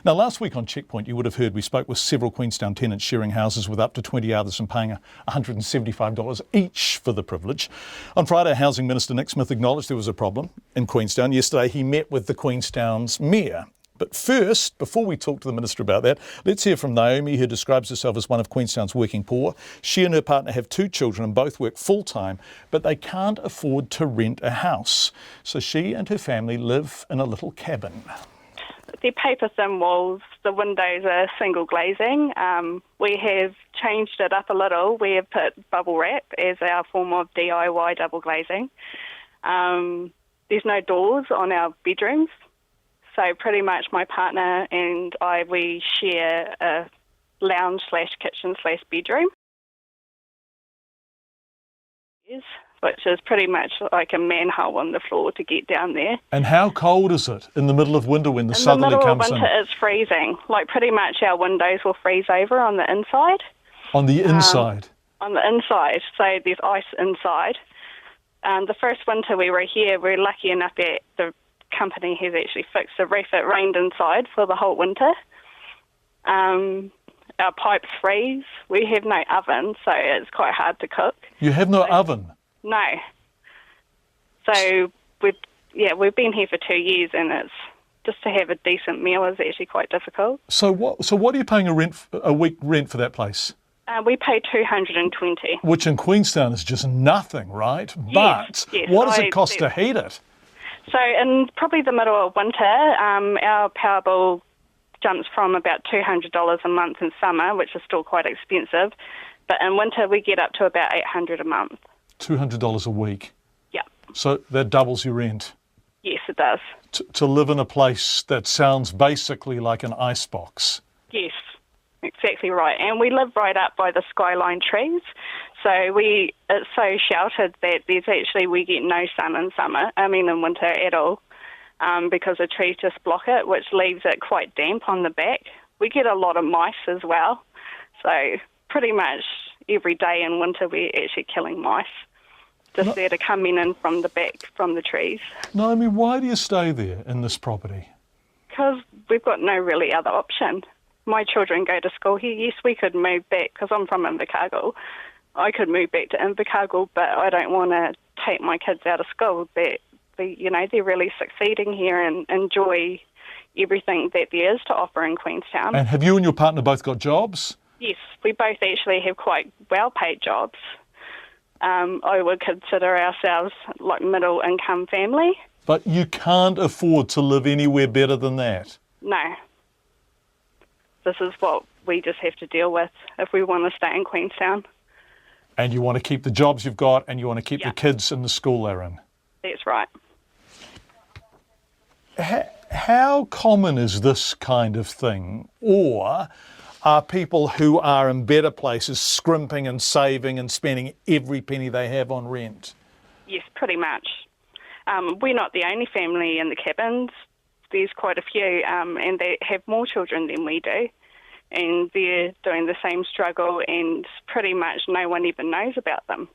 Now, last week on Checkpoint, you would have heard we spoke with several Queenstown tenants sharing houses with up to 20 others and paying $175 each for the privilege. On Friday, Housing Minister Nick Smith acknowledged there was a problem in Queenstown. Yesterday, he met with the Queenstown's mayor. But first, before we talk to the Minister about that, let's hear from Naomi, who describes herself as one of Queenstown's working poor. She and her partner have 2 children and both work full-time, but they can't afford to rent a house. So she and her family live in a little cabin. They're paper-thin walls. The windows are single glazing. We have changed it up a little. We have put bubble wrap as our form of DIY double glazing. There's no doors on our bedrooms. So pretty much my partner and I, we share a lounge/kitchen/bedroom, which is pretty much like a manhole on the floor to get down there. And how cold is it in the middle of winter when the southerly comes in? In the middle of winter, it's freezing. Like pretty much our windows will freeze over on the inside. On the inside? On the inside. So there's ice inside. The first winter we were here, we were lucky enough that the company has actually fixed the roof. It rained inside for the whole winter. Our pipes freeze. We have no oven, so it's quite hard to cook. You have no oven? No. So we've been here for 2 years, and it's just to have a decent meal is actually quite difficult. So what are you paying a week rent for that place? We pay $220. Which in Queenstown is just nothing, right? Yes, but what does it cost to heat it? So in probably the middle of winter, our power bill jumps from about $200 a month in summer, which is still quite expensive. But in winter, we get up to about $800 a month. $200 a week? Yeah. So that doubles your rent? Yes, it does. To live in a place that sounds basically like an icebox? Yes, exactly right. And we live right up by the skyline trees. So it's so sheltered that we get no sun in winter at all, because the trees just block it, which leaves it quite damp on the back. We get a lot of mice as well. So pretty much every day in winter we're actually killing mice, just there to come in from the back, from the trees. Naomi, why do you stay there in this property? Because we've got no really other option. My children go to school here. Yes, we could move back, because I'm from Invercargill. I could move back to Invercargill, but I don't want to take my kids out of school. They're really succeeding here and enjoy everything that there is to offer in Queenstown. And have you and your partner both got jobs? Yes, we both actually have quite well-paid jobs. I would consider ourselves like middle-income family. But you can't afford to live anywhere better than that? No. This is what we just have to deal with if we want to stay in Queenstown. And you want to keep the jobs you've got, and you want to keep the kids in the school they're in? That's right. How common is this kind of thing? Or are people who are in better places scrimping and saving and spending every penny they have on rent? Yes, pretty much. We're not the only family in the cabins. There's quite a few, and they have more children than we do. And they're doing the same struggle, and pretty much no one even knows about them.